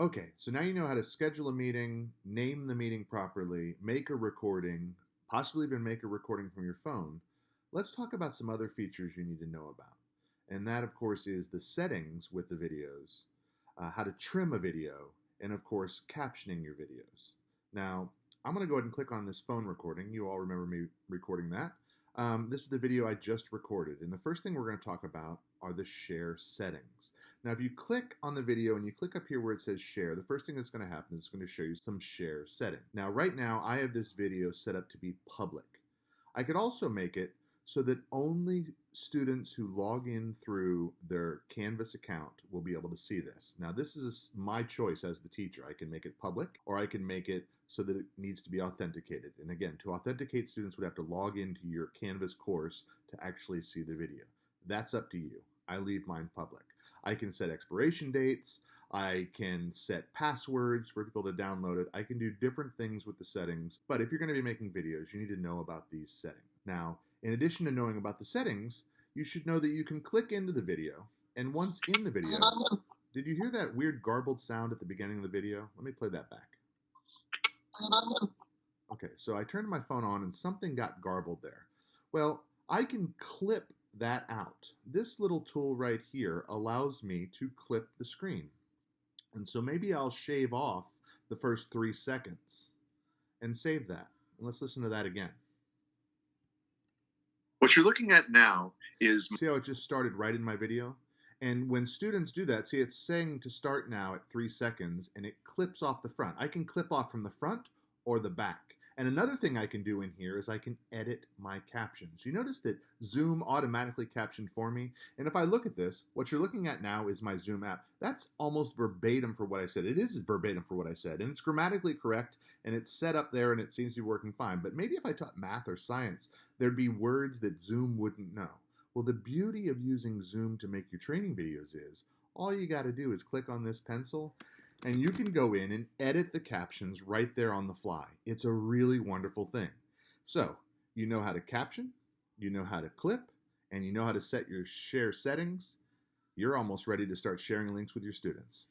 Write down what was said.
Okay, so now you know how to schedule a meeting, name the meeting properly, make a recording, possibly even make a recording from your phone. Let's talk about some other features you need to know about. And that, of course, is the settings with the videos, how to trim a video, and, of course, captioning your videos. Now, I'm going to go ahead and click on this phone recording. You all remember me recording that. This is the video I just recorded. And the first thing we're going to talk about are the share settings. Now, if you click on the video and you click up here where it says share, the first thing that's going to happen is it's going to show you some share setting. Now, right now, I have this video set up to be public. I could also make it so that only students who log in through their Canvas account will be able to see this. Now, this is my choice as the teacher. I can make it public, or I can make it so that it needs to be authenticated. And again, to authenticate, students would have to log into your Canvas course to actually see the video. That's up to you. I leave mine public. I can set expiration dates. I can set passwords for people to download it. I can do different things with the settings. But if you're going to be making videos, you need to know about these settings. Now, in addition to knowing about the settings, you should know that you can click into the video. And once in the video, did you hear that weird garbled sound at the beginning of the video? Let me play that back. Okay, so I turned my phone on and something got garbled there. Well, I can clip that out. This little tool right here allows me to clip the screen. And so maybe I'll shave off the first 3 seconds and save that. And let's listen to that again. What you're looking at now is See how it just started right in my video? And when students do that, see it's saying to start now at 3 seconds and it clips off the front. I can clip off from the front or the back. And another thing I can do in here is I can edit my captions. You notice that Zoom automatically captioned for me. And if I look at this, what you're looking at now is my Zoom app. That's almost verbatim for what I said. It is verbatim for what I said. And it's grammatically correct and it's set up there and it seems to be working fine. But maybe if I taught math or science, there'd be words that Zoom wouldn't know. Well, the beauty of using Zoom to make your training videos is all you got to do is click on this pencil and you can go in and edit the captions right there on the fly. It's a really wonderful thing. So, you know how to caption, you know how to clip, and you know how to set your share settings. You're almost ready to start sharing links with your students.